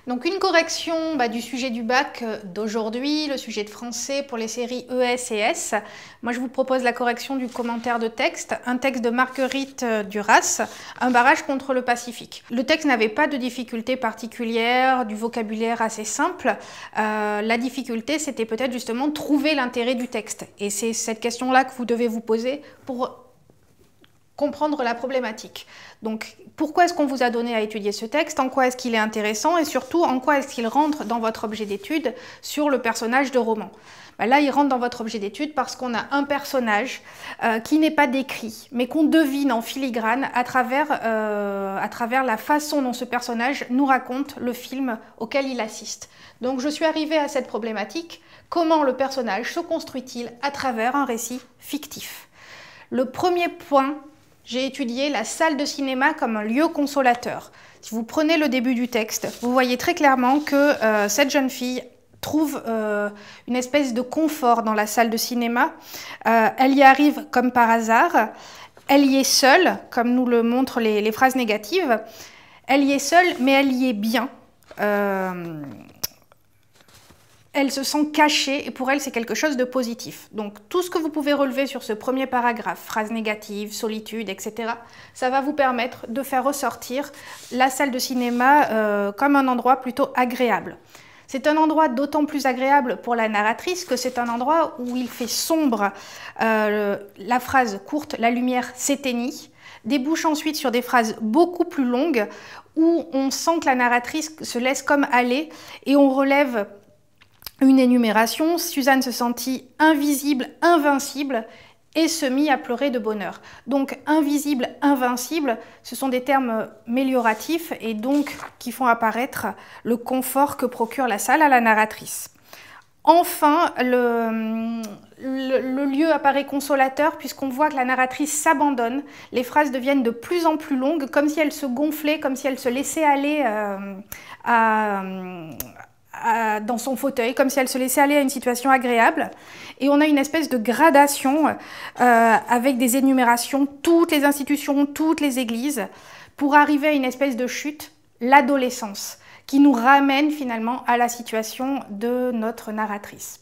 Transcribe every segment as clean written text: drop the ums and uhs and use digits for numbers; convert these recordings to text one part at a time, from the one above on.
Donc une correction du sujet du bac d'aujourd'hui, le sujet de français pour les séries ES et S. Moi je vous propose la correction du commentaire de texte, un texte de Marguerite Duras, un barrage contre le Pacifique. Le texte n'avait pas de difficulté particulière, du vocabulaire assez simple. La difficulté c'était peut-être justement trouver l'intérêt du texte. Et c'est cette question-là que vous devez vous poser pour comprendre la problématique. Donc, pourquoi est-ce qu'on vous a donné à étudier ce texte? En quoi est-ce qu'il est intéressant? Et surtout, en quoi est-ce qu'il rentre dans votre objet d'étude sur le personnage de roman? Là, il rentre dans votre objet d'étude parce qu'on a un personnage qui n'est pas décrit, mais qu'on devine en filigrane à travers la façon dont ce personnage nous raconte le film auquel il assiste. Donc, je suis arrivée à cette problématique. Comment le personnage se construit-il à travers un récit fictif? Le premier point, j'ai étudié la salle de cinéma comme un lieu consolateur. Si vous prenez le début du texte, vous voyez très clairement que cette jeune fille trouve une espèce de confort dans la salle de cinéma. Elle y arrive comme par hasard. Elle y est seule, comme nous le montrent les phrases négatives. Elle y est seule, mais elle y est bien. Elle se sent cachée et pour elle, c'est quelque chose de positif. Donc, tout ce que vous pouvez relever sur ce premier paragraphe, phrases négatives, solitude, etc., ça va vous permettre de faire ressortir la salle de cinéma comme un endroit plutôt agréable. C'est un endroit d'autant plus agréable pour la narratrice que c'est un endroit où il fait sombre. La phrase courte, la lumière s'éteignit, débouche ensuite sur des phrases beaucoup plus longues où on sent que la narratrice se laisse comme aller et on relève une énumération. Suzanne se sentit invisible, invincible et se mit à pleurer de bonheur. Donc invisible, invincible, ce sont des termes mélioratifs et donc qui font apparaître le confort que procure la salle à la narratrice. Enfin, le lieu apparaît consolateur puisqu'on voit que la narratrice s'abandonne. Les phrases deviennent de plus en plus longues, comme si elle se gonflait, comme si elle se laissait aller dans son fauteuil, comme si elle se laissait aller à une situation agréable. Et on a une espèce de gradation avec des énumérations, toutes les institutions, toutes les églises, pour arriver à une espèce de chute, l'adolescence, qui nous ramène finalement à la situation de notre narratrice.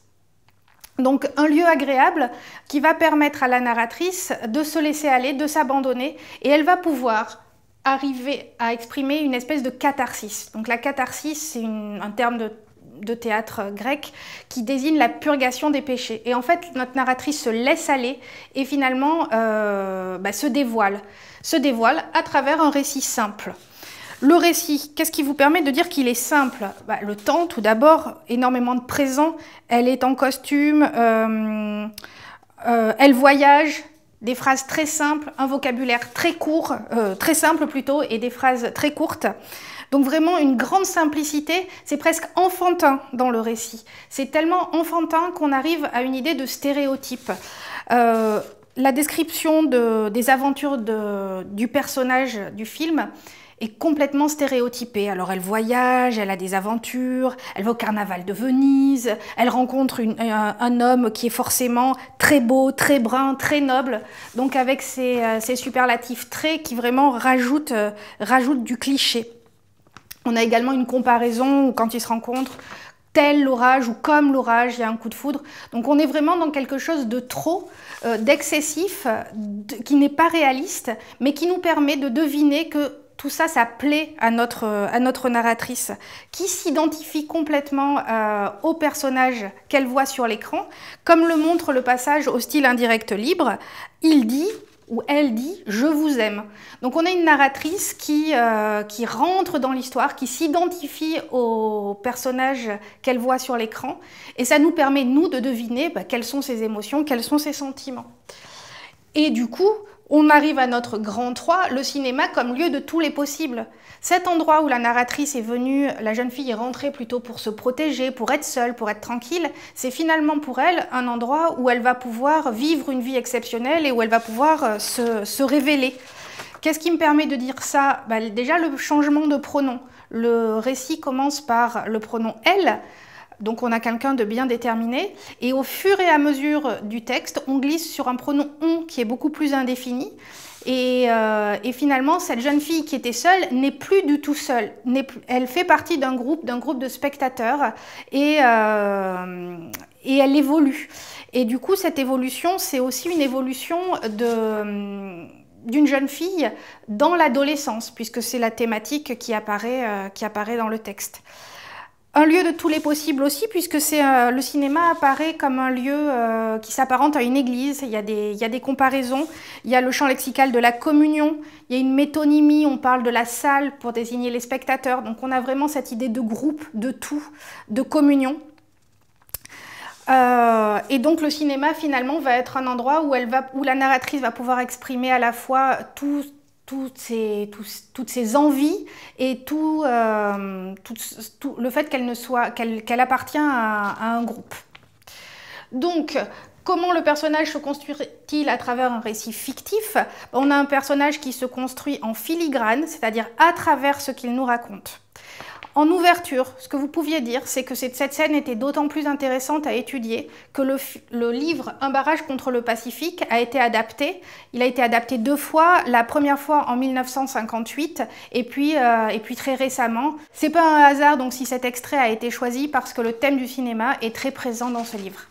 Donc un lieu agréable qui va permettre à la narratrice de se laisser aller, de s'abandonner, et elle va pouvoir arriver à exprimer une espèce de catharsis. Donc la catharsis, c'est un terme de théâtre grec qui désigne la purgation des péchés. Et en fait, notre narratrice se laisse aller et finalement se dévoile à travers un récit simple. Le récit, qu'est-ce qui vous permet de dire qu'il est simple? Le temps, tout d'abord, énormément de présent, elle est en costume, elle voyage, des phrases très simples, un vocabulaire très court, très simple plutôt, et des phrases très courtes. Donc vraiment une grande simplicité, c'est presque enfantin dans le récit. C'est tellement enfantin qu'on arrive à une idée de stéréotype. La description des aventures du personnage du film est complètement stéréotypée. Alors elle voyage, elle a des aventures, elle va au carnaval de Venise, elle rencontre un homme qui est forcément très beau, très brun, très noble, donc avec ces superlatifs traits qui vraiment rajoutent du cliché. On a également une comparaison où quand ils se rencontrent, tel l'orage ou comme l'orage, il y a un coup de foudre. Donc on est vraiment dans quelque chose de trop, d'excessif, qui n'est pas réaliste, mais qui nous permet de deviner que tout ça, ça plaît à notre narratrice, qui s'identifie complètement au personnage qu'elle voit sur l'écran. Comme le montre le passage au style indirect libre, il dit où elle dit « je vous aime ». Donc on a une narratrice qui rentre dans l'histoire, qui s'identifie au personnage qu'elle voit sur l'écran, et ça nous permet, nous, de deviner quelles sont ses émotions, quels sont ses sentiments. Et du coup, on arrive à notre grand 3, le cinéma comme lieu de tous les possibles. Cet endroit où la narratrice est venue, la jeune fille est rentrée plutôt pour se protéger, pour être seule, pour être tranquille, c'est finalement pour elle un endroit où elle va pouvoir vivre une vie exceptionnelle et où elle va pouvoir se révéler. Qu'est-ce qui me permet de dire ça? Déjà le changement de pronom. Le récit commence par le pronom « elle », donc on a quelqu'un de bien déterminé, et au fur et à mesure du texte, on glisse sur un pronom « on » qui est beaucoup plus indéfini, Et finalement, cette jeune fille qui était seule n'est plus du tout seule. Elle fait partie d'un groupe de spectateurs et elle évolue. Et du coup, cette évolution, c'est aussi une évolution d'une jeune fille dans l'adolescence, puisque c'est la thématique qui apparaît dans le texte. Un lieu de tous les possibles aussi, puisque le cinéma apparaît comme un lieu qui s'apparente à une église. Il y a des comparaisons. Il y a le champ lexical de la communion. Il y a une métonymie, on parle de la salle pour désigner les spectateurs. Donc on a vraiment cette idée de groupe, de tout, de communion. Et donc le cinéma finalement va être un endroit où la narratrice va pouvoir exprimer à la fois toutes ses envies et le fait qu'elle appartient à un groupe. Donc, comment le personnage se construit-il à travers un récit fictif? On a un personnage qui se construit en filigrane, c'est-à-dire à travers ce qu'il nous raconte. En ouverture, ce que vous pouviez dire, c'est que cette scène était d'autant plus intéressante à étudier que le livre « Un barrage contre le Pacifique » a été adapté. Il a été adapté 2 fois, la première fois en 1958 et puis très récemment. C'est pas un hasard donc si cet extrait a été choisi parce que le thème du cinéma est très présent dans ce livre.